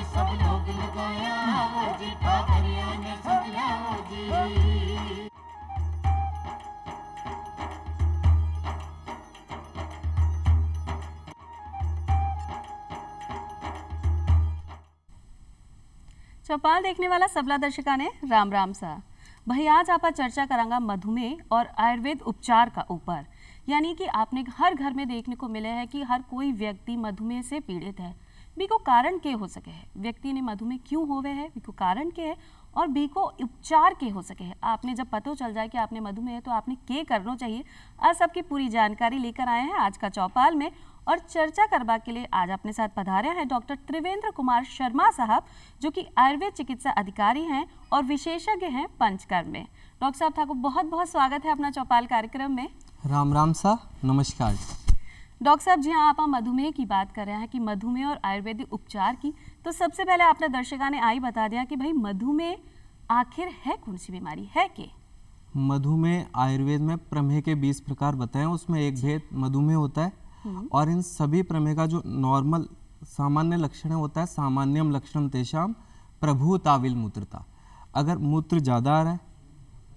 सब लोग लगाया वो जी, ठाकरिया ने संभला वो जी। चौपाल देखने वाला सबला दर्शका ने राम राम सा। भाई आज आप चर्चा करांगा मधुमेह और आयुर्वेद उपचार का ऊपर। यानी कि आपने हर घर में देखने को मिले है कि हर कोई व्यक्ति मधुमेह से पीड़ित है। बीको कारण के हो सके है, व्यक्ति ने मधुमेह क्यों होवे है, बीको कारण के है और बीको उपचार के हो सके है। आपने जब पता चल जाए कि आपने मधुमेह है तो आपने के करना चाहिए, आज सबकी पूरी जानकारी लेकर आए हैं आज का चौपाल में। और चर्चा करवा के लिए आज अपने साथ पधारे हैं डॉक्टर त्रिवेंद्र कुमार शर्मा साहब, जो कि आयुर्वेद चिकित्सा अधिकारी हैं और विशेषज्ञ हैं पंचकर्म में। डॉक्टर साहब आपको बहुत बहुत स्वागत है अपना चौपाल कार्यक्रम में। राम राम सा, नमस्कार। डॉक्टर साहब जी हाँ, आप मधुमेह की बात कर रहे हैं कि मधुमेह और आयुर्वेदिक उपचार की, तो सबसे पहले आपने दर्शका ने आई बता दिया कि भाई मधुमेह आखिर है कौन सी बीमारी है के? मधुमेह आयुर्वेद में प्रमेह के 20 प्रकार बताए, उसमें एक भेद मधुमेह होता है। और इन सभी प्रमेह का जो नॉर्मल सामान्य लक्षण होता है, सामान्यम लक्षणम तेषाम प्रभूत आविल मूत्रता। अगर मूत्र ज़्यादा आ रहा है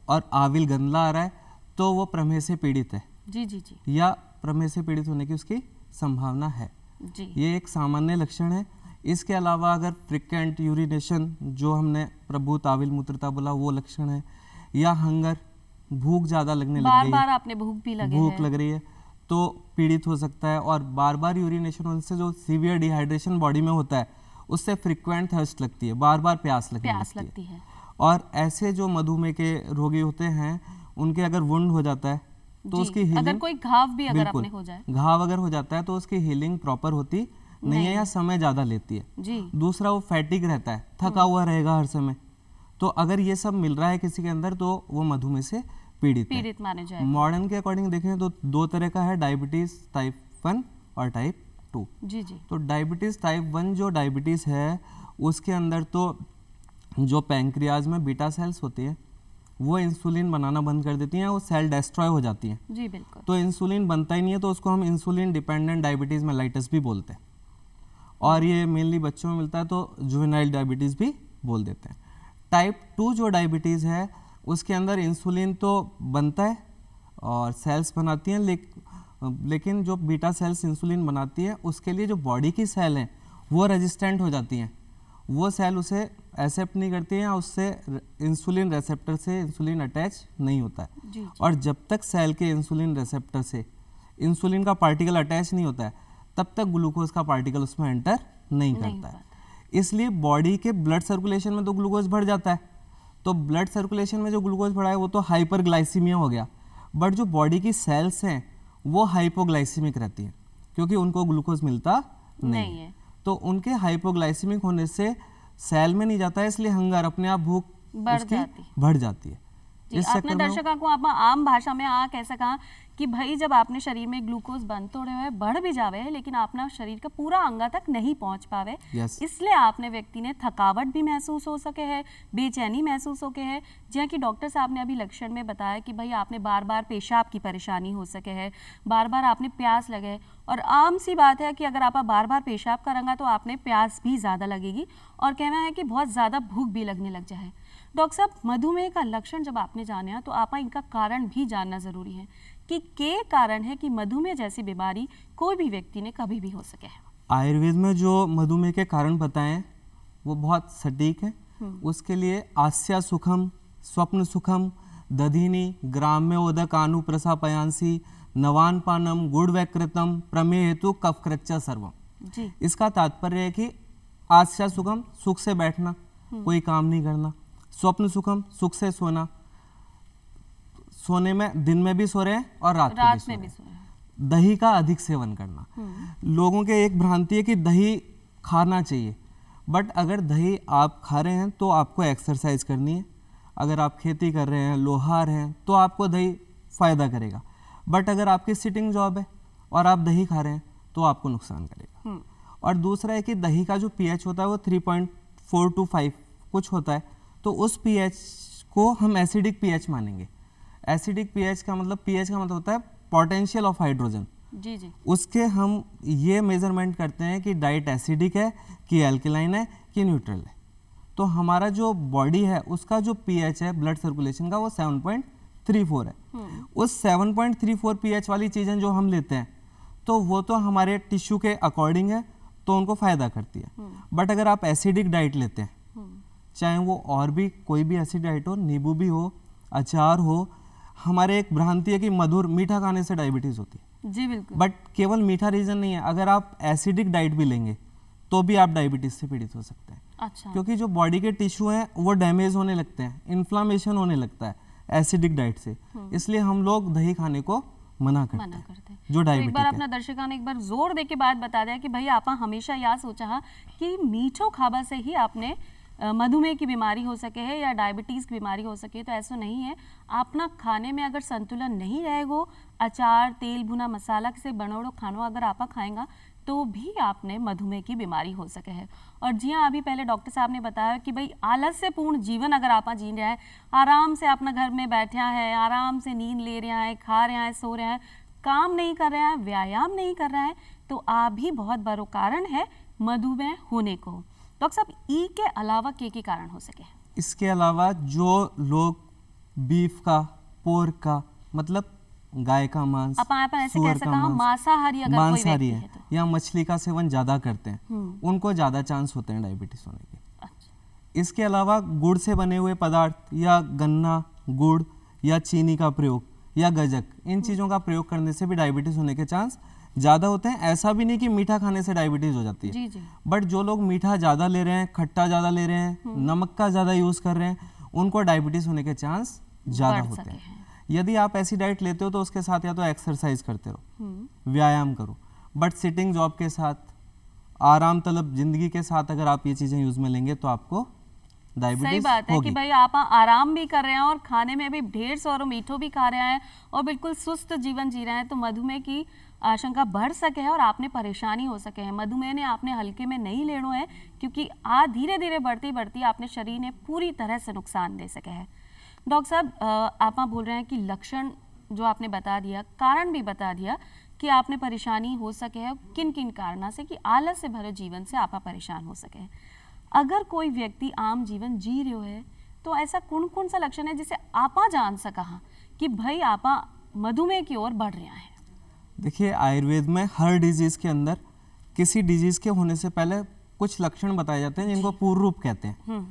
और आविल गंदला आ रहा है तो वो प्रमेह से पीड़ित है। जी जी जी। या प्रमेह से पीड़ित होने की उसकी संभावना है जी। ये एक सामान्य लक्षण है। इसके अलावा अगर फ्रिक्वेंट यूरिनेशन, जो हमने प्रभूत आविल मूत्रता बोला, वो लक्षण है। या हंगर, भूख ज़्यादा लगने लग गई है, बार आपने भूख लग रही है तो पीड़ित हो सकता है। और बार बार यूरिनेशन होने से जो सीवियर डिहाइड्रेशन बॉडी में होता है उससे फ्रीक्वेंट थर्स्ट लगती है, बार बार प्यास लगती है। और ऐसे जो मधुमेह के रोगी होते हैं उनके अगर वुंड हो जाता है तो उसकी हीलिंग, अगर कोई घाव भी अगर अपने हो जाए, घाव अगर हो जाता है तो उसकी हीलिंग प्रॉपर होती नहीं है या समय ज़्यादा लेती है जी। दूसरा वो फैटिक रहता है, थका हुआ रहेगा हर समय। तो अगर ये सब मिल रहा है किसी के अंदर तो वो मधुमेह से पीड़ित माने जाए। मॉडर्न के अकॉर्डिंग देखें तो दो तरह का है, डायबिटीज टाइप 1 और टाइप 2। जी जी। तो डायबिटीज टाइप 1 जो डायबिटीज है उसके अंदर तो जो पैंक्रियाज में बीटा सेल्स होती है वो इंसुलिन बनाना बंद कर देती हैं, वो सेल डिस्ट्रॉय हो जाती हैं। जी बिल्कुल। तो इंसुलिन बनता ही नहीं है तो उसको हम इंसुलिन डिपेंडेंट डायबिटीज मेलाइटस भी बोलते हैं। और ये मेनली बच्चों में मिलता है तो जुवेनाइल डायबिटीज भी बोल देते हैं। टाइप 2 जो डायबिटीज है उसके अंदर इंसुलिन तो बनता है और सेल्स बनाती हैं, लेकिन जो बीटा सेल्स इंसुलिन बनाती है उसके लिए जो बॉडी की सेल हैं वो रेजिस्टेंट हो जाती हैं, वो सेल उसे एक्सेप्ट नहीं करती हैं, उससे इंसुलिन रेसेप्टर से इंसुलिन अटैच नहीं होता है। जी। और जब तक सेल के इंसुलिन रेसेप्टर से इंसुलिन का पार्टिकल अटैच नहीं होता है तब तक ग्लूकोज का पार्टिकल उसमें एंटर नहीं करता है। इसलिए बॉडी के ब्लड सर्कुलेशन में तो ग्लूकोज बढ़ जाता है, तो ब्लड सर्कुलेशन में जो ग्लूकोज बढ़ा है वो तो हाइपरग्लाइसीमिया हो गया। बट जो बॉडी की सेल्स हैं वो हाइपोग्लाइसीमिक रहती हैं क्योंकि उनको ग्लूकोज मिलता नहीं है। तो उनके हाइपोग्लाइसीमिक होने से सेल में नहीं जाता है, इसलिए हंगर अपने आप भूख बढ़ जाती है। आपने दर्शकों को आप आम भाषा में कैसा कहा कि भाई जब आपने शरीर में ग्लूकोज बन तो रहे बढ़ भी जावे है लेकिन अपना शरीर का पूरा अंगा तक नहीं पहुंच पावे, इसलिए आपने व्यक्ति ने थकावट भी महसूस हो सके है, बेचैनी महसूस हो के है। जैसा कि डॉक्टर साहब ने अभी लक्षण में बताया कि भाई आपने बार बार पेशाब की परेशानी हो सके है, बार बार आपने प्यास लगे। और आम सी बात है कि अगर आप बार बार पेशाब करेंगे तो आपने प्यास भी ज़्यादा लगेगी और कहना है कि बहुत ज़्यादा भूख भी लगने लग जाए। डॉक्टर साहब मधुमेह का लक्षण जब आपने जाना तो आप इनका कारण भी जानना जरूरी है कि के कारण है कि मधुमेह जैसी बीमारी कोई भी व्यक्ति ने कभी भी हो सके है। आयुर्वेद में जो मधुमेह के कारण बताएं वो बहुत सटीक है। उसके लिए आस्या सुखम, स्वप्न सुखम, दधिनी, ग्राम्य उदक अनुप्रसापयांसी, नवान पानम, गुड़ वैकृतम, प्रमेय हेतु कफकृच्च सर्वम। इसका तात्पर्य है कि आस्या सुखम, सुख से बैठना, कोई काम नहीं करना। स्वप्न सुखम, सुख से सोना, सोने में दिन में भी सो रहे हैं और रात में भी सो रहे हैं। दही का अधिक सेवन करना, लोगों के एक भ्रांति है कि दही खाना चाहिए, बट अगर दही आप खा रहे हैं तो आपको एक्सरसाइज करनी है। अगर आप खेती कर रहे हैं, लोहार हैं, तो आपको दही फायदा करेगा। बट अगर आपकी सिटिंग जॉब है और आप दही खा रहे हैं तो आपको नुकसान करेगा। और दूसरा है कि दही का जो पीएच होता है वो 3.4 to 5 कुछ होता है, तो उस पीएच को हम एसिडिक पीएच मानेंगे। एसिडिक पीएच का मतलब होता है पोटेंशियल ऑफ हाइड्रोजन, जी जी। उसके हम ये मेजरमेंट करते हैं कि डाइट एसिडिक है कि एल्कलाइन है कि न्यूट्रल है। तो हमारा जो बॉडी है उसका जो पीएच है ब्लड सर्कुलेशन का वो 7.34 है। उस 7.34 पीएच वाली चीज़ें जो हम लेते हैं तो वो तो हमारे टिश्यू के अकॉर्डिंग है, तो उनको फ़ायदा करती है। बट अगर आप एसिडिक डाइट लेते हैं, चाहे वो और भी कोई भी एसिड डाइट हो, नींबू भी हो, अचार हो, हमारे एक भ्रांति है कि मधुर मीठा खाने से डायबिटीज़ होती है। जी बिल्कुल। बट केवल मीठा रीज़न नहीं है, अगर आप एसिडिक डाइट भी लेंगे तो भी आप डायबिटीज़ से पीड़ित हो सकते हैं। अच्छा। क्योंकि जो बॉडी के टिश्यू हैं वो डैमेज होने लगते हैं, इन्फ्लामेशन होने लगता है एसिडिक डाइट से, इसलिए हम लोग दही खाने को मना करते हैं जो तो एक डायबिटिक बार है। अपना दर्शकों ने एक बार जोर दे के बात बता दिया कि भाई आपा हमेशा या सोचा कि मीठो खाबा से ही आपने मधुमेह की बीमारी हो सके है या डायबिटीज़ की बीमारी हो सके, तो ऐसा नहीं है। अपना खाने में अगर संतुलन नहीं रहेगो, अचार तेल भुना मसाला से बनोड़ो खानो अगर आपा खाएंगा तो भी आपने मधुमेह की बीमारी हो सके है। और जी हाँ, अभी पहले डॉक्टर साहब ने बताया कि भाई आलस्यपूर्ण जीवन अगर आप जी रहे हैं, आराम से अपना घर में बैठा है, आराम से नींद ले रहे हैं, खा रहे हैं, सो रहे हैं, काम नहीं कर रहे हैं, व्यायाम नहीं कर रहे हैं, तो आप भी बहुत बड़ा कारण है मधुमेह होने को। डॉक्टर साहब, ई के अलावा के कारण हो सके? इसके अलावा जो लोग बीफ का, पोर्क का, मतलब गाय का मांस, सुअर का मांस, मांसाहारी अगर कोई व्यक्ति है तो, या मछली का सेवन ज़्यादा करते हैं, उनको ज़्यादा चांस होते हैं डायबिटीज़ होने के। अच्छा। इसके अलावा गुड़ से बने हुए पदार्थ या गन्ना, गुड़ या चीनी का प्रयोग या गज्जक, इन चीज़ों का प्रयोग करने से भी डायबिटीज़ होने के चांस ज़्यादा होते हैं। ऐसा भी नहीं कि मीठा खाने से डायबिटीज़ हो जाती है, जी जी। बट जो लोग मीठा ज़्यादा ले रहे हैं, खट्टा ज़्यादा ले रहे हैं, नमक का ज़्यादा यूज़ कर रहे हैं, उनको डायबिटीज़ होने के चांस ज़्यादा होते हैं। यदि आप ऐसी डाइट लेते हो तो उसके साथ या तो एक्सरसाइज करते रहो, व्यायाम करो, बट सिटिंग जॉब के साथ, आराम तलब जिंदगी के साथ अगर आप ये चीज़ें यूज़ में लेंगे तो आपको डायबिटीज सही बात है कि भाई आप आराम भी कर रहे हैं और खाने में भी ढेर सारा मीठो भी खा रहे हैं और बिल्कुल सुस्त जीवन जी रहे हैं, तो मधुमेह की आशंका बढ़ सके है और आपने परेशानी हो सके है। मधुमेह ने आपने हल्के में नहीं लेना है, क्योंकि धीरे धीरे बढ़ती बढ़ती आपने शरीर ने पूरी तरह से नुकसान दे सके है। डॉक्टर साहब, आप बोल रहे हैं कि लक्षण जो आपने बता दिया, कारण भी बता दिया कि आपने परेशानी हो सके है, किन किन कारणों से, कि आलस से भरे जीवन से आप परेशान हो सके है। अगर कोई व्यक्ति आम जीवन जी रहे है तो ऐसा कौन कौन सा लक्षण है जिसे आपा जान सका कि भाई आपा मधुमेह की ओर बढ़ रहा है? देखिए, आयुर्वेद में हर डिजीज़ के अंदर किसी डिजीज़ के होने से पहले कुछ लक्षण बताए जाते हैं जिनको पूर्व रूप कहते हैं।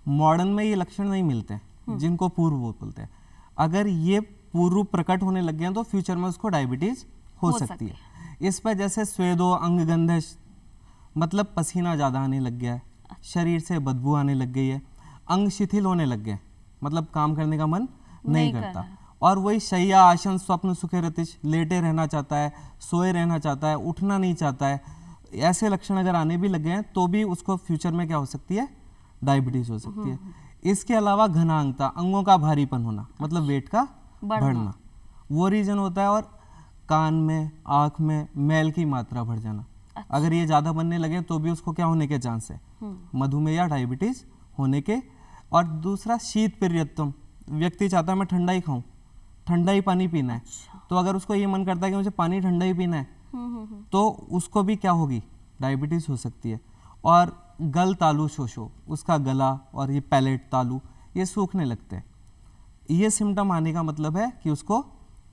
मॉडर्न में ये लक्षण नहीं मिलते हैं जिनको पूर्व रूप बोलते हैं। अगर ये पूर्व रूप प्रकट होने लग गए हैं तो फ्यूचर में उसको डायबिटीज़ हो सकती है। इस पर जैसे स्वेदो अंगगंधश, मतलब पसीना ज़्यादा आने लग गया है, शरीर से बदबू आने लग गई है, अंग शिथिल होने लग गए, मतलब काम करने का मन नहीं करता, और वही शैया आसन स्वप्न सुखे रतिश, लेटे रहना चाहता है, सोए रहना चाहता है, उठना नहीं चाहता है। ऐसे लक्षण अगर आने भी लग गए हैं तो भी उसको फ्यूचर में क्या हो सकती है, डायबिटीज़ हो सकती है। इसके अलावा घनांगता, अंगों का भारीपन होना, मतलब वेट का बढ़ना, वो रीजन होता है। और कान में, आँख में मैल की मात्रा बढ़ जाना, अगर ये ज़्यादा बनने लगे तो भी उसको क्या होने के चांस है, मधुमेह या डायबिटीज़ होने के। और दूसरा शीत प्रियत्वम, व्यक्ति चाहता है मैं ठंडा ही खाऊं, ठंडा ही पानी पीना है, तो अगर उसको ये मन करता है कि मुझे पानी ठंडा ही पीना है तो उसको भी क्या होगी, डायबिटीज़ हो सकती है। और गल तालु शोशो, उसका गला और ये पैलेट तालु ये सूखने लगते हैं। ये सिम्टम आने का मतलब है कि उसको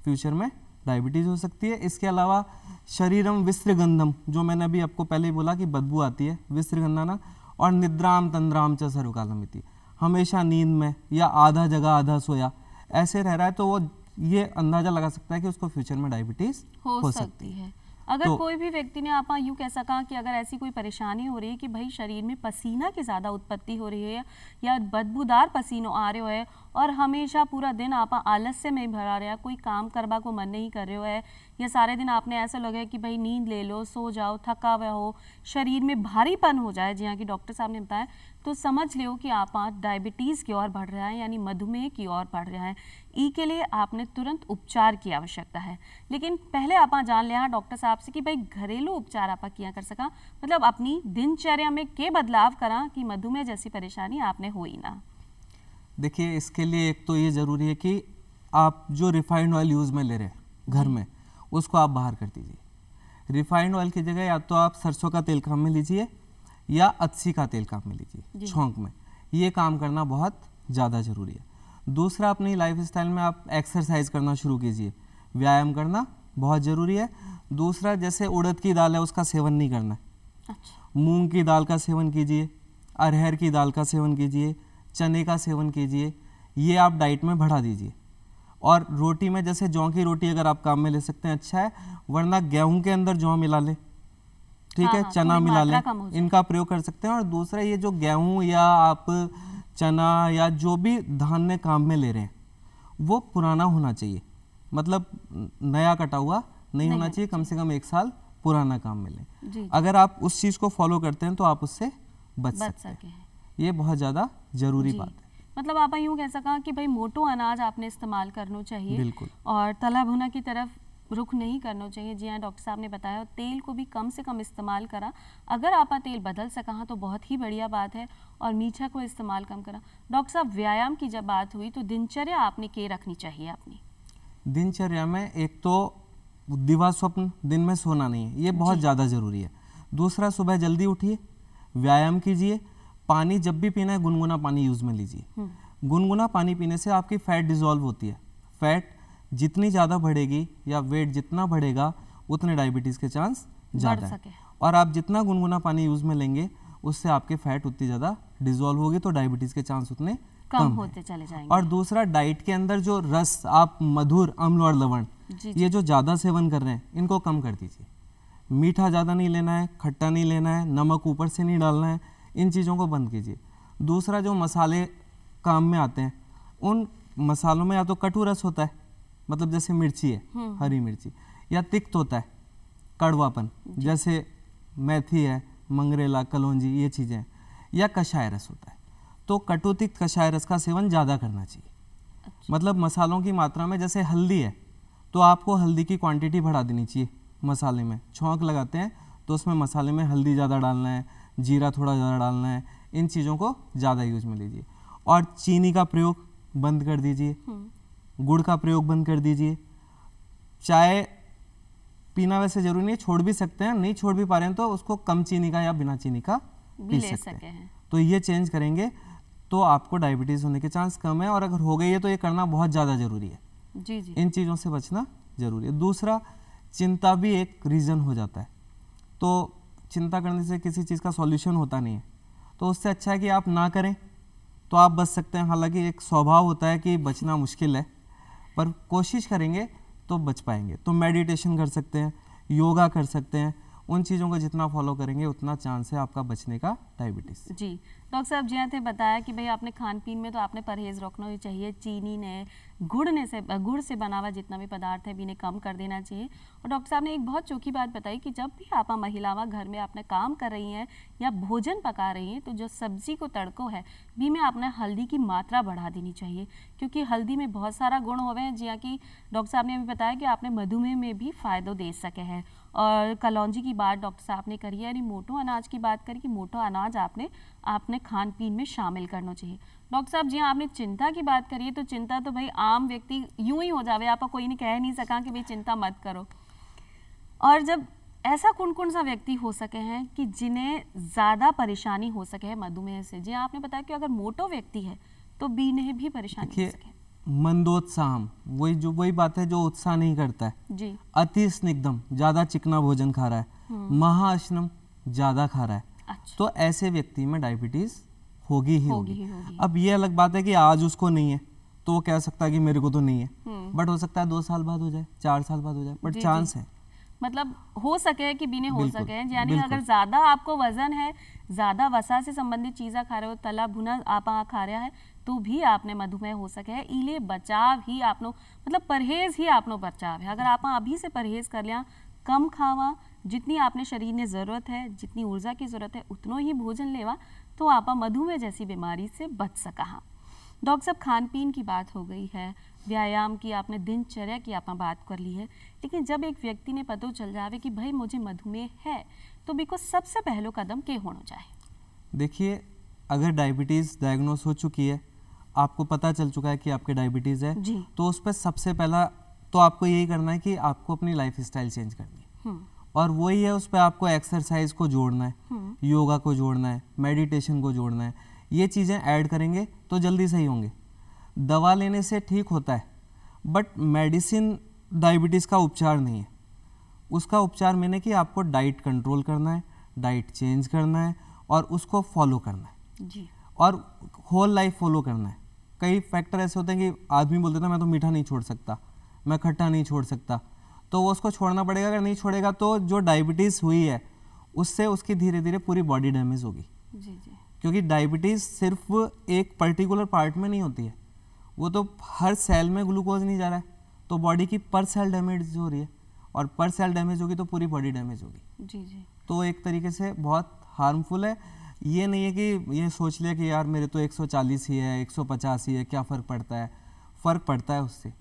फ्यूचर में डायबिटीज़ हो सकती है। इसके अलावा शरीरम विस्त्रगंधम, जो मैंने अभी आपको पहले ही बोला कि बदबू आती है, विस्त्रगंधाना। और निद्राम तंद्राम च सर्वकालमिति, हमेशा नींद में या आधा जगह आधा सोया ऐसे रह रहा है, तो वो ये अंदाजा लगा सकता है कि उसको फ्यूचर में डायबिटीज़ हो सकती है। अगर तो कोई भी व्यक्ति ने आप यूँ कह सका कि अगर ऐसी कोई परेशानी हो रही है कि भाई शरीर में पसीना की ज़्यादा उत्पत्ति हो रही है या बदबूदार पसीनो आ रहे हो है और हमेशा पूरा दिन आप आलस्य में भरा रहे हैं, कोई काम करवा को मन नहीं कर रहे हो है, या सारे दिन आपने ऐसा लगे कि भाई नींद ले लो, सो जाओ, थका हुआ हो, शरीर में भारीपन हो जाए, जहाँ की डॉक्टर साहब ने बताया, तो समझ लो कि आप डायबिटीज़ की ओर बढ़ रहा है, यानी मधुमेह की ओर बढ़ रहा है। ई के लिए आपने तुरंत उपचार की आवश्यकता है। लेकिन पहले आप जान लिया डॉक्टर साहब से कि भाई घरेलू उपचार आप किया कर सका, मतलब अपनी दिनचर्या में के बदलाव करा कि मधुमेह जैसी परेशानी आपने हो ही ना। देखिए, इसके लिए एक तो ये ज़रूरी है कि आप जो रिफाइंड ऑयल यूज़ में ले रहे हैं घर में, उसको आप बाहर कर दीजिए। रिफाइंड ऑयल की जगह या तो आप सरसों का तेल काम में लीजिए या अत्सी का तेल काम में लीजिए छौंक में। ये काम करना बहुत ज़्यादा ज़रूरी है। दूसरा, अपनी लाइफस्टाइल में आप एक्सरसाइज करना शुरू कीजिए, व्यायाम करना बहुत ज़रूरी है। दूसरा, जैसे उड़द की दाल है उसका सेवन नहीं करना है। अच्छा। मूंग की दाल का सेवन कीजिए, अरहर की दाल का सेवन कीजिए, चने का सेवन कीजिए, ये आप डाइट में बढ़ा दीजिए। और रोटी में जैसे जौ की रोटी अगर आप काम में ले सकते हैं अच्छा है, वरना गेहूं के अंदर जौ मिला ले, ठीक है, चना मिला ले, इनका प्रयोग कर सकते हैं। और दूसरा, ये जो गेहूं या आप चना या जो भी धान्य काम में ले रहे हैं वो पुराना होना चाहिए, मतलब नया कटा हुआ नहीं होना चाहिए, कम से कम 1 साल पुराना काम में लें। अगर आप उस चीज़ को फॉलो करते हैं तो आप उससे बच सकते हैं। ये बहुत ज़्यादा जरूरी बात है। मतलब आप यूँ कह सका कि भाई मोटो अनाज आपने इस्तेमाल करना चाहिए, बिल्कुल, और तला भुना की तरफ रुख नहीं करना चाहिए। जी हाँ, डॉक्टर साहब ने बताया। तेल को भी कम से कम इस्तेमाल करा, अगर आप तेल बदल सका तो बहुत ही बढ़िया बात है, और मीठा को इस्तेमाल कम करा। डॉक्टर साहब, व्यायाम की जब बात हुई तो दिनचर्या आपने के रखनी चाहिए अपनी? दिनचर्या में एक तो दिवा स्वप्न, दिन में सोना नहीं है, ये बहुत ज़्यादा ज़रूरी है। दूसरा, सुबह जल्दी उठिए, व्यायाम कीजिए, पानी जब भी पीना है गुनगुना पानी यूज़ में लीजिए। गुनगुना पानी पीने से आपकी फैट डिजॉल्व होती है। फैट जितनी ज़्यादा बढ़ेगी या वेट जितना बढ़ेगा उतने डायबिटीज़ के चांस ज़्यादा है। और आप जितना गुनगुना पानी यूज़ में लेंगे उससे आपके फैट उतनी ज़्यादा डिजॉल्व होगी, तो डायबिटीज़ के चांस उतने कम होते चले जाएंगे। और दूसरा, डाइट के अंदर जो रस, आप मधुर, अम्ल और लवण, ये जो ज़्यादा सेवन कर रहे हैं इनको कम कर दीजिए। मीठा ज़्यादा नहीं लेना है, खट्टा नहीं लेना है, नमक ऊपर से नहीं डालना है, इन चीज़ों को बंद कीजिए। दूसरा, जो मसाले काम में आते हैं उन मसालों में या तो कटु रस होता है, मतलब जैसे मिर्ची है, हरी मिर्ची, या तिक्त होता है, कड़वापन, जैसे मेथी है, मंगरेला, कलौंजी, ये चीज़ें, या कषाय रस होता है। तो कटु तिक्त कषाय रस का सेवन ज़्यादा करना चाहिए। अच्छा। मतलब मसालों की मात्रा में, जैसे हल्दी है तो आपको हल्दी की क्वांटिटी बढ़ा देनी चाहिए मसाले में। छौंक लगाते हैं तो उसमें मसाले में हल्दी ज़्यादा डालना है, जीरा थोड़ा ज़्यादा डालना है, इन चीज़ों को ज़्यादा यूज में लीजिए। और चीनी का प्रयोग बंद कर दीजिए, गुड़ का प्रयोग बंद कर दीजिए। चाय पीना वैसे जरूरी नहीं है, छोड़ भी सकते हैं, नहीं छोड़ भी पा रहे हैं तो उसको कम चीनी का या बिना चीनी का पी सकते हैं। तो ये चेंज करेंगे तो आपको डायबिटीज़ होने के चांस कम है, और अगर हो गई है तो ये करना बहुत ज़्यादा ज़रूरी है। जी जी, इन चीज़ों से बचना जरूरी है। दूसरा, चिंता भी एक रीज़न हो जाता है, तो चिंता करने से किसी चीज़ का सॉल्यूशन होता नहीं है, तो उससे अच्छा है कि आप ना करें तो आप बच सकते हैं। हालांकि एक स्वभाव होता है कि बचना मुश्किल है, पर कोशिश करेंगे तो बच पाएंगे। तो मेडिटेशन कर सकते हैं, योगा कर सकते हैं, उन चीज़ों को जितना फॉलो करेंगे उतना चांस है आपका बचने का डायबिटीज़। जी डॉक्टर साहब, जी थे बताया कि भाई आपने खान पीन में तो आपने परहेज़ रखना ही चाहिए। चीनी ने, गुड़ से बना हुआ जितना भी पदार्थ है भी इन्हें कम कर देना चाहिए। और डॉक्टर साहब ने एक बहुत चौकी बात बताई कि जब भी आप महिलावां घर में आपने काम कर रही हैं या भोजन पका रही हैं तो जो सब्जी को तड़को है भी में आपने हल्दी की मात्रा बढ़ा देनी चाहिए, क्योंकि हल्दी में बहुत सारा गुण होवे हैं, जिया कि डॉक्टर साहब ने अभी बताया कि आपने मधुमेह में भी फ़ायदो दे सके हैं। और कलौंजी की बात डॉक्टर साहब ने करी है, यानी मोटो अनाज की बात करी कि मोटो अनाज आपने खान पीन में शामिल करना चाहिए। डॉक्टर साहब जी आपने चिंता की बात करी है, तो चिंता तो भाई आम व्यक्ति यूं ही हो जावे, आप कोई नहीं कह नहीं सका कि भाई चिंता मत करो। और जब ऐसा कौन सा व्यक्ति हो सके हैं कि जिन्हें ज़्यादा परेशानी हो सके है मधुमेह से? जी आपने बताया कि अगर मोटो व्यक्ति है तो बी ने भी परेशानी हो सके। मंदोत्साह, वही बात है जो उत्साह नहीं करता है जी। अति स्निग्धम, ज्यादा चिकना भोजन खा रहा है, महाअश्नम ज्यादा खा रहा है। अच्छा। तो ऐसे व्यक्ति में डायबिटीज होगी ही होगी। अब ये अलग बात है कि आज उसको नहीं है तो वो कह सकता है कि मेरे को तो नहीं है, बट हो सकता है 2 साल बाद हो जाए, 4 साल बाद हो जाए, बट चांस है। मतलब हो सके कि बीने हो सके, यानी अगर ज्यादा आपको वजन है, ज्यादा वसा से संबंधित चीज़ा खा रहे हो, तला भुना आप खा रहा है तो भी आपने मधुमेह हो सके है। इले बचाव ही आपनो, मतलब परहेज ही आपनो बचाव है। अगर आप अभी से परहेज कर लिया, कम खावा, जितनी आपने शरीर ने ज़रूरत है, जितनी ऊर्जा की ज़रूरत है उतनो ही भोजन लेवा, तो आप मधुमेह जैसी बीमारी से बच सका। डॉक्टर साहब, खान पीन की बात हो गई है, व्यायाम की आपने, दिनचर्या की आप बात कर ली है, लेकिन जब एक व्यक्ति ने पता चल जावे कि भाई मुझे मधुमेह है तो बिको सबसे पहलो कदम क्या होना चाहिए? देखिए, अगर डायबिटीज़ डायग्नोस हो चुकी है, आपको पता चल चुका है कि आपके डायबिटीज़ है, तो उस पर सबसे पहला तो आपको यही करना है कि आपको अपनी लाइफ स्टाइल चेंज करनी है, और वही है, उस पर आपको एक्सरसाइज को जोड़ना है, योगा को जोड़ना है, मेडिटेशन को जोड़ना है। ये चीज़ें ऐड करेंगे तो जल्दी सही होंगे। दवा लेने से ठीक होता है, बट मेडिसिन डायबिटीज़ का उपचार नहीं है। उसका उपचार मैंने कि आपको डाइट कंट्रोल करना है, डाइट चेंज करना है और उसको फॉलो करना है जी। और होल लाइफ फॉलो करना है। कई फैक्टर ऐसे होते हैं कि आदमी बोलते हैं मैं तो मीठा नहीं छोड़ सकता, मैं खट्टा नहीं छोड़ सकता, तो वो उसको छोड़ना पड़ेगा। अगर नहीं छोड़ेगा तो जो डायबिटीज़ हुई है उससे उसकी धीरे धीरे पूरी बॉडी डैमेज होगी। जी जी। क्योंकि डायबिटीज़ सिर्फ एक पर्टिकुलर पार्ट में नहीं होती है, वो तो हर सेल में ग्लूकोज नहीं जा रहा है, तो बॉडी की पर सेल डैमेज हो रही है, और पर सेल डैमेज होगी तो पूरी बॉडी डैमेज होगी। जी जी। तो एक तरीके से बहुत हार्मफुल है। ये नहीं है कि ये सोच लिया कि यार मेरे तो 140 ही है, 150 ही है, क्या फ़र्क पड़ता है। फ़र्क पड़ता है उससे,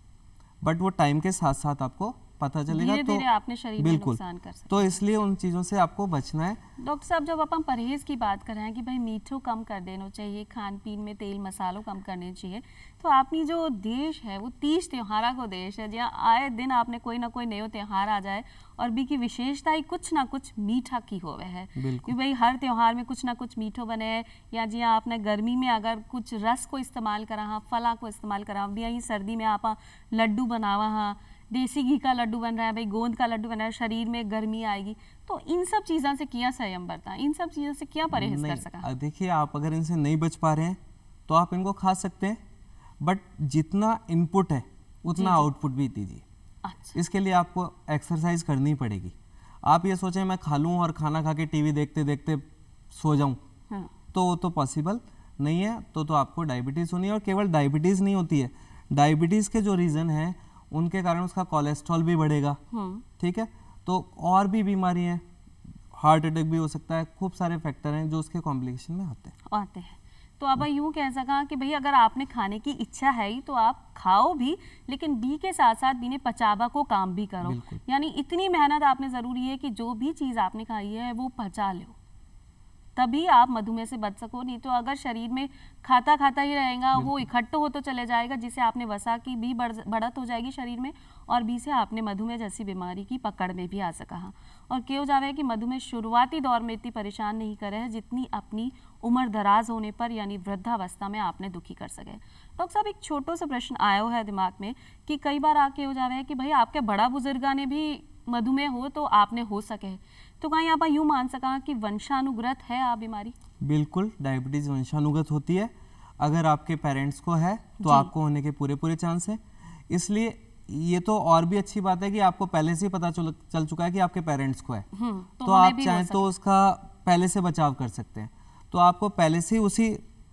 बट वो टाइम के साथ साथ आपको पता चलेगा। धीरे तो धीरे आपने शरीर में बिल्कुल, नुकसान कर सकते तो इसलिए उन चीज़ों से आपको बचना है। डॉक्टर साहब, जब अपन परहेज की बात कर रहे हैं कि भाई मीठो कम कर देना चाहिए, खान पीन में तेल मसालों कम करने चाहिए, तो आपनी जो देश है वो 30 त्योहारा को देश है, जहाँ आए दिन आपने कोई ना कोई नयो त्योहार आ जाए और बी की विशेषता ही कुछ ना कुछ मीठा की होवे है कि भाई हर त्योहार में कुछ ना कुछ मीठो बने। या जी आपने गर्मी में अगर कुछ रस को इस्तेमाल करा हाँ, फला को इस्तेमाल करा, भी यही सर्दी में आप लड्डू बनावा हाँ, देसी घी का लड्डू बन रहा है, भाई गोंद का लड्डू बन रहा है, शरीर में गर्मी आएगी। तो इन सब चीज़ों से क्या संयम बरता, इन सब चीज़ों से क्या परहेज कर सका? देखिए, आप अगर इनसे नहीं बच पा रहे हैं तो आप इनको खा सकते हैं, बट जितना इनपुट है उतना आउटपुट भी दीजिए। अच्छा। इसके लिए आपको एक्सरसाइज करनी पड़ेगी। आप ये सोचें मैं खा लूँ और खाना खा के टीवी देखते देखते सो जाऊँ, तो वो तो पॉसिबल नहीं है। तो आपको डायबिटीज़ होनी है, और केवल डायबिटीज़ नहीं होती है, डायबिटीज़ के जो रीज़न है उनके कारण उसका कोलेस्ट्रॉल भी बढ़ेगा, ठीक है, तो और भी बीमारी हैं, हार्ट अटैक भी हो सकता है, खूब सारे फैक्टर हैं जो उसके कॉम्प्लिकेशन में आते हैं। तो अब यूँ कह सका कि भाई अगर आपने खाने की इच्छा है ही तो आप खाओ भी, लेकिन बी के साथ साथ बीने पचावा को काम भी करो। यानी इतनी मेहनत आपने ज़रूरी है कि जो भी चीज़ आपने खाई है वो पचा लो, तभी आप मधुमेह से बच सको। नहीं तो अगर शरीर में खाता खाता ही रहेगा, वो इकट्ठा हो तो चले जाएगा, जिससे आपने वसा की भी बढ़त हो जाएगी शरीर में, और बी से आपने मधुमेह जैसी बीमारी की पकड़ में भी आ सका। और क्यों जावे कि मधुमेह शुरुआती दौर में इतनी परेशान नहीं करे है जितनी अपनी उम्र दराज होने पर यानी वृद्धावस्था में आपने दुखी कर सके। डॉक्टर साहब, एक छोटा सा प्रश्न आया है दिमाग में कि कई बार आके हो जावे है कि भाई आपके बड़ा बुजुर्गा ने भी मधुमेह हो तो आपने हो सके, तो कहीं आप यूँ मान सका कि वंशानुगत है आ बीमारी? बिल्कुल, डायबिटीज़ वंशानुगत होती है। अगर आपके पेरेंट्स को है तो आपको होने के पूरे चांस है। इसलिए ये तो और भी अच्छी बात है कि आपको पहले से ही पता चल चुका है कि आपके पेरेंट्स को है, तो आप चाहें तो उसका पहले से बचाव कर सकते हैं। तो आपको पहले से उसी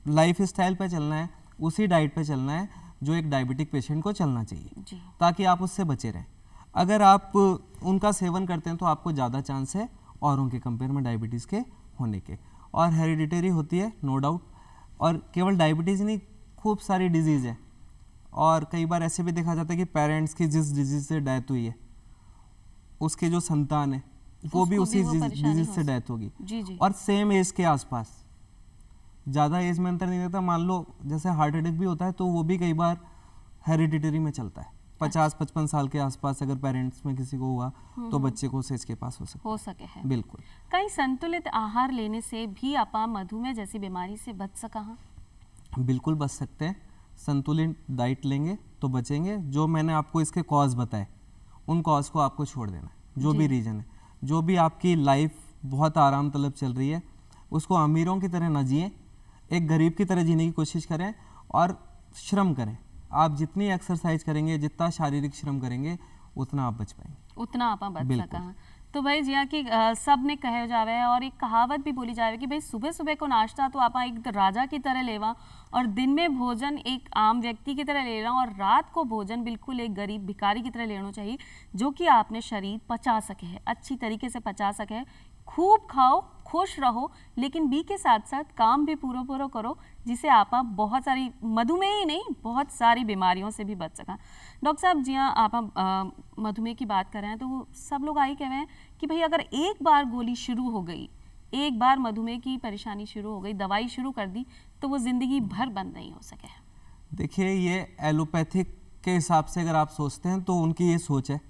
लाइफ स्टाइल पे चलना है, उसी डाइट पे चलना है जो एक डायबिटिक पेशेंट को चलना चाहिए, ताकि आप उससे बचे रहें। अगर आप उनका सेवन करते हैं तो आपको ज़्यादा चांस है और उनके कंपेयर में डायबिटीज़ के होने के। और हेरिडिटरी होती है नो डाउट, और केवल डायबिटीज़ नहीं, खूब सारी डिजीज़ है। और कई बार ऐसे भी देखा जाता है कि पेरेंट्स की जिस डिजीज़ से डेथ हुई है उसके जो संतान है वो भी उसी डिजीज़ से डेथ होगी। और सेम एज के आसपास, ज़्यादा एज में अंतर नहीं रहता। मान लो जैसे हार्ट अटैक भी होता है तो वो भी कई बार हेरिडिटरी में चलता है। 50-55 साल के आसपास अगर पेरेंट्स में किसी को हुआ तो बच्चे को उस एज के पास हो सके है। बिल्कुल। कहीं संतुलित आहार लेने से भी आप मधुमेह जैसी बीमारी से बच सका? बिल्कुल बच सकते हैं। संतुलित डाइट लेंगे तो बचेंगे। जो मैंने आपको इसके कॉज बताए उन कॉज को आपको छोड़ देना है। जो भी रीज़न है, जो भी आपकी लाइफ बहुत आराम तलब चल रही है उसको अमीरों की तरह ना जिए, एक गरीब की तरह जीने की कोशिश करें और श्रम करें। आप जितनी एक्सरसाइज करेंगे, जितना शारीरिक श्रम करेंगे, उतना आप बच पाएंगे, उतना आप बच सका। तो भाई जिया कि सब ने कहे जावे है और एक कहावत भी बोली जावे कि भाई सुबह सुबह को नाश्ता तो आप एक राजा की तरह लेवा, और दिन में भोजन एक आम व्यक्ति की तरह लेना, और रात को भोजन बिल्कुल एक गरीब भिखारी की तरह लेना चाहिए, जो कि आपने शरीर पचा सके है, अच्छी तरीके से पचा सके है। खूब खाओ, खुश रहो, लेकिन बी के साथ साथ काम भी पूरा करो, जिसे आप बहुत सारी मधुमेह ही नहीं बहुत सारी बीमारियों से भी बच सका। डॉक्टर साहब जी हाँ, आप मधुमेह की बात कर रहे हैं तो वो सब लोग आई कह रहे हैं कि भाई अगर एक बार गोली शुरू हो गई, एक बार मधुमेह की परेशानी शुरू हो गई, दवाई शुरू कर दी, तो वो जिंदगी भर बंद नहीं हो सके। देखिए, ये एलोपैथिक के हिसाब से अगर आप सोचते हैं तो उनकी ये सोच है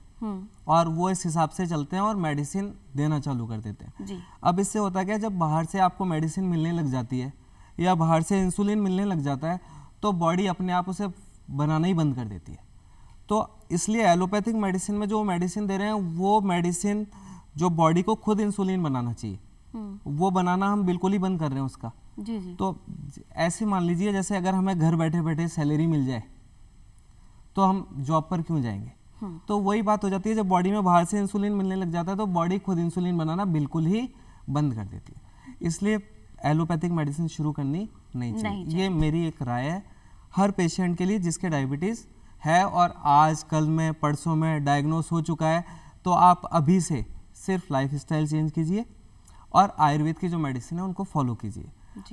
और वो इस हिसाब से चलते हैं और मेडिसिन देना चालू कर देते हैं। जी। अब इससे होता क्या, जब बाहर से आपको मेडिसिन मिलने लग जाती है या बाहर से इंसुलिन मिलने लग जाता है तो बॉडी अपने आप उसे बनाना ही बंद कर देती है। तो इसलिए एलोपैथिक मेडिसिन में जो मेडिसिन दे रहे हैं वो मेडिसिन जो बॉडी को खुद इंसुलिन बनाना चाहिए वो बनाना हम बिल्कुल ही बंद कर रहे हैं उसका। जी जी। तो ऐसे मान लीजिए जैसे अगर हमें घर बैठे बैठे सैलरी मिल जाए तो हम जॉब पर क्यों जाएंगे। तो वही बात हो जाती है, जब बॉडी में बाहर से इंसुलिन मिलने लग जाता है तो बॉडी खुद इंसुलिन बनाना बिल्कुल ही बंद कर देती है। इसलिए एलोपैथिक मेडिसिन शुरू करनी नहीं चाहिए। ये मेरी एक राय है हर पेशेंट के लिए जिसके डायबिटीज़ है और आज कल में परसों में डायग्नोस हो चुका है। तो आप अभी से सिर्फ लाइफ स्टाइल चेंज कीजिए और आयुर्वेद की जो मेडिसिन है उनको फॉलो कीजिए,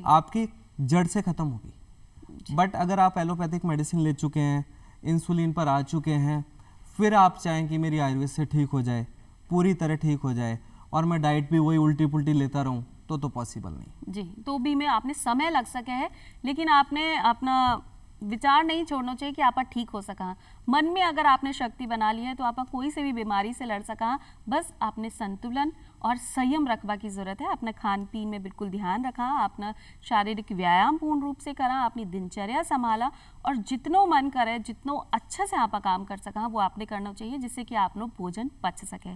आपकी जड़ से ख़त्म होगी। बट अगर आप एलोपैथिक मेडिसिन ले चुके हैं, इंसुलिन पर आ चुके हैं, फिर आप चाहें कि मेरी आयुर्वेद से ठीक हो जाए, पूरी तरह ठीक हो जाए और मैं डाइट भी वही उल्टी पुल्टी लेता रहूं तो पॉसिबल नहीं। जी। तो भी में आपने समय लग सके है लेकिन आपने अपना विचार नहीं छोड़ना चाहिए कि आप ठीक हो सका। मन में अगर आपने शक्ति बना ली है तो आप कोई से भी बीमारी से लड़ सका। बस आपने संतुलन और संयम रखवा की जरूरत है। अपना खान पीन में बिल्कुल ध्यान रखा, अपना शारीरिक व्यायाम पूर्ण रूप से करा, अपनी दिनचर्या संभाला और जितनो मन करे जितनो अच्छा से आप काम कर सका वो आपने करना चाहिए जिससे कि आप लोग भोजन पच सके।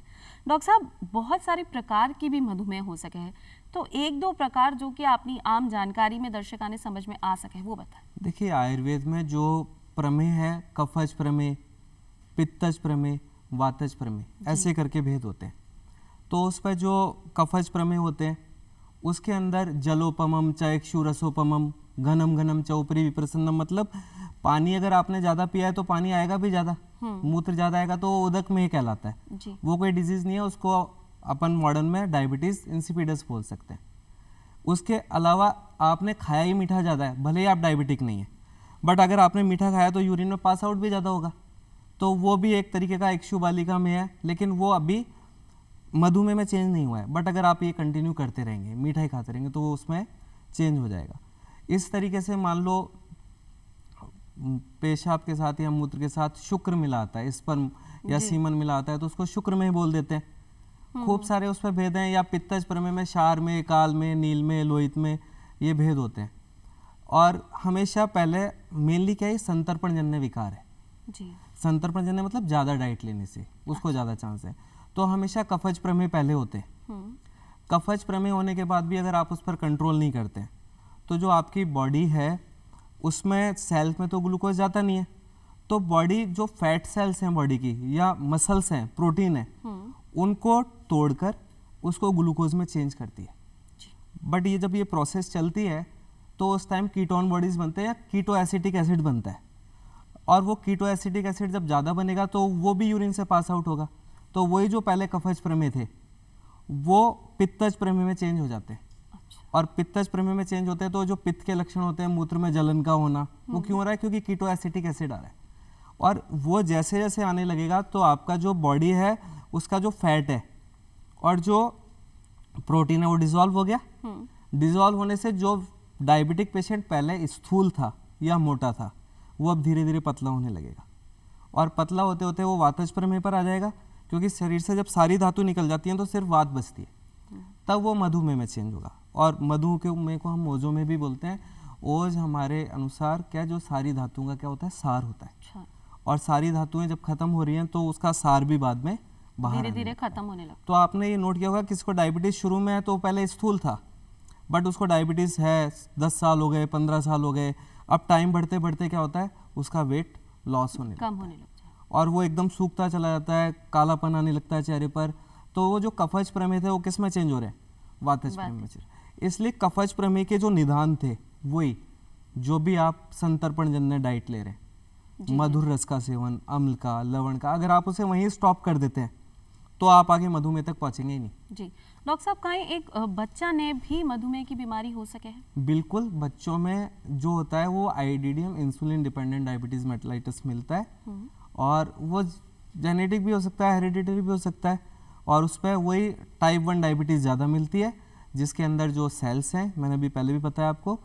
डॉक्टर साहब बहुत सारे प्रकार की भी मधुमेह हो सके है, तो एक दो प्रकार जो कि अपनी आम जानकारी में दर्शकों ने समझ में आ सके वो बताएं। देखिए आयुर्वेद में जो प्रमेय है कफज प्रमेय, पित्तज प्रमेय, वातज प्रमेय ऐसे करके भेद होते हैं। तो उस पर जो कफज प्रमेय होते हैं उसके अंदर जलोपमम चक्षुरसोपमम घनम घनम च ऊपरी विप्रसन्नम, मतलब पानी अगर आपने ज़्यादा पिया है तो पानी आएगा भी ज़्यादा, मूत्र ज़्यादा आएगा तो उदक में कहलाता है जी। वो कोई डिजीज़ नहीं है, उसको अपन मॉडर्न में डायबिटीज़ इंसिपिडस बोल सकते हैं। उसके अलावा आपने खाया ही मीठा ज़्यादा है, भले ही आप डायबिटिक नहीं है बट अगर आपने मीठा खाया तो यूरिन में पास आउट भी ज़्यादा होगा, तो वो भी एक तरीके का इक्ष्युबालिका में है, लेकिन वो अभी मधुमेह में चेंज नहीं हुआ है। बट अगर आप ये कंटिन्यू करते रहेंगे, मीठा ही खाते रहेंगे तो वो उसमें चेंज हो जाएगा। इस तरीके से मान लो पेशाब के साथ या मूत्र के साथ शुक्र मिला आता है, स्पर्म या सीमन मिला आता है तो उसको शुक्र में ही बोल देते हैं। खूब सारे उस पर भेद हैं, या पित्तज प्रमेय में क्षार में, काल में, नील में, लोहित में ये भेद होते हैं। और हमेशा पहले मेनली क्या है, संतर्पण जन्य विकार है जी। संतर्पण जन्य मतलब ज़्यादा डाइट लेने से उसको ज़्यादा चांस है, तो हमेशा कफज प्रमेय पहले होते हैं। कफज प्रमेय होने के बाद भी अगर आप उस पर कंट्रोल नहीं करते तो जो आपकी बॉडी है उसमें सेल्स में तो ग्लूकोज जाता नहीं है, तो बॉडी जो फैट सेल्स हैं बॉडी की या मसल्स हैं, प्रोटीन है, उनको तोड़कर उसको ग्लूकोज में चेंज करती है। बट ये जब ये प्रोसेस चलती है तो उस टाइम कीटोन बॉडीज बनते हैं या कीटो एसिटिक एसिड बनता है, और वो कीटो एसिटिक एसिड जब ज़्यादा बनेगा तो वो भी यूरिन से पास आउट होगा, तो वही जो पहले कफज प्रमेय थे वो पित्तज प्रमेय में चेंज हो जाते हैं। और पित्तज प्रमेय में चेंज होते हैं तो जो पित्त के लक्षण होते हैं, मूत्र में जलन का होना, वो क्यों हो रहा है, क्योंकि कीटो एसिटिक एसिड आ रहा है। और वो जैसे जैसे आने लगेगा तो आपका जो बॉडी है उसका जो फैट है और जो प्रोटीन है वो डिजोल्व हो गया। डिजोल्व होने से जो डायबिटिक पेशेंट पहले स्थूल था या मोटा था वो अब धीरे धीरे पतला होने लगेगा, और पतला होते होते वो वातज प्रमेय पर आ जाएगा, क्योंकि शरीर से जब सारी धातु निकल जाती हैं तो सिर्फ वात बचती है, तब वो मधुमेह में चेंज होगा। और मधुमेह को हम ओजो में भी बोलते हैं। ओज हमारे अनुसार क्या, जो सारी धातुओं का क्या होता है, सार होता है, और सारी धातुएं जब खत्म हो रही हैं तो उसका सार भी बाद में बाहर धीरे धीरे खत्म होने लगता है। तो आपने ये नोट किया होगा, किसको डायबिटीज शुरू में है तो पहले स्थूल था बट उसको डायबिटीज है 10 साल हो गए, 15 साल हो गए, अब टाइम बढ़ते बढ़ते क्या होता है, उसका वेट लॉस होने कम होने लगता है और वो एकदम सूखता चला जाता है, कालापन आने लगता है चेहरे पर। तो वो जो कफज प्रमेय थे वो किस में चेंज हो रहे हैं, वातज प्रमेय में चेंज। इसलिए कफज प्रमेय के जो निदान थे वही जो भी आप संतर्पण जन्य डाइट ले रहे हैं, मधुर रस का सेवन, अम्ल का, लवण का, अगर आप उसे वहीं स्टॉप कर देते हैं तो आप आगे मधुमेह तक पहुंचेंगे ही नहीं। जी डॉक्टर साहब, कहीं एक बच्चा ने भी मधुमेह की बीमारी हो सके है? बिल्कुल, बच्चों में जो होता है वो IDDM insulin dependent diabetes mellitus मिलता है, और वो जेनेटिक भी हो सकता है, हेरिडिटरी भी हो सकता है, और उस पर वही टाइप 1 डायबिटीज़ ज़्यादा मिलती है, जिसके अंदर जो सेल्स हैं, मैंने अभी पहले भी बताया आपको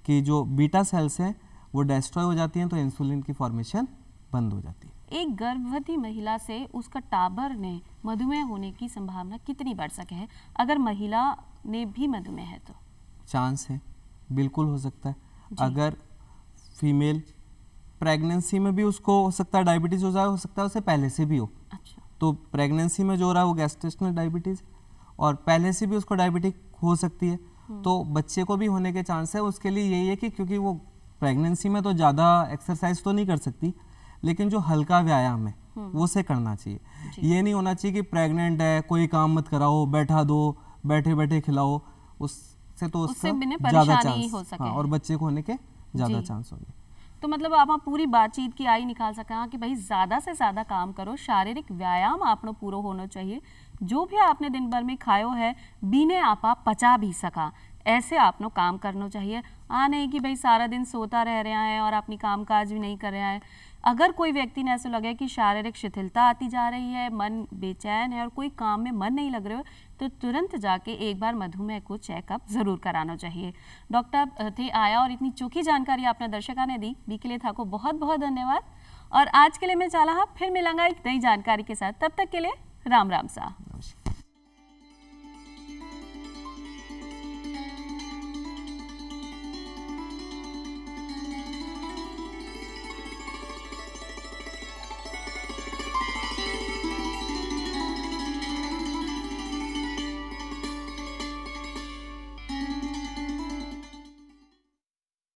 कि जो बीटा सेल्स हैं वो डिस्ट्रॉय हो जाती हैं तो इंसुलिन की फॉर्मेशन बंद हो जाती है। एक गर्भवती महिला से उसका टाबर ने मधुमेह होने की संभावना कितनी बढ़ सके है, अगर महिला ने भी मधुमेह है तो? चांस है, बिल्कुल हो सकता है। अगर फीमेल प्रेगनेंसी में भी उसको हो सकता है डायबिटीज हो जाए, हो सकता है उसे पहले से भी हो। अच्छा। तो प्रेगनेंसी में जो हो रहा है वो गैस्ट्रेशनल डायबिटीज, और पहले से भी उसको डायबिटिक हो सकती है, तो बच्चे को भी होने के चांस है। उसके लिए यही है कि क्योंकि वो प्रेगनेंसी में तो ज़्यादा एक्सरसाइज तो नहीं कर सकती, लेकिन जो हल्का व्यायाम है वो उसे करना चाहिए। ये नहीं होना चाहिए कि प्रेग्नेंट है कोई काम मत कराओ, बैठा दो, बैठे बैठे खिलाओ, उससे तो उसका ज़्यादा चांस हो सके। हाँ, और बच्चे को होने के ज़्यादा चांस होंगे। तो मतलब आप पूरी बातचीत की आई निकाल सका कि भाई ज़्यादा से ज़्यादा काम करो, शारीरिक व्यायाम आपनो पूरा होना चाहिए, जो भी आपने दिन भर में खायो है बीने आपा पचा भी सका, ऐसे आपनो काम करना चाहिए। नहीं कि भाई सारा दिन सोता रह रहा है और अपनी काम काज भी नहीं कर रहा है। अगर कोई व्यक्ति ने ऐसा लगे कि शारीरिक शिथिलता आती जा रही है, मन बेचैन है और कोई काम में मन नहीं लग रहा है, तो तुरंत जाके एक बार मधुमेह को चेकअप जरूर कराना चाहिए। डॉक्टर थे आया और इतनी चोखी जानकारी आपने दर्शकों ने दी, बी के लिए था को बहुत बहुत धन्यवाद। और आज के लिए मैं चाला फिर मिलांगा एक नई जानकारी के साथ, तब तक के लिए राम राम सा।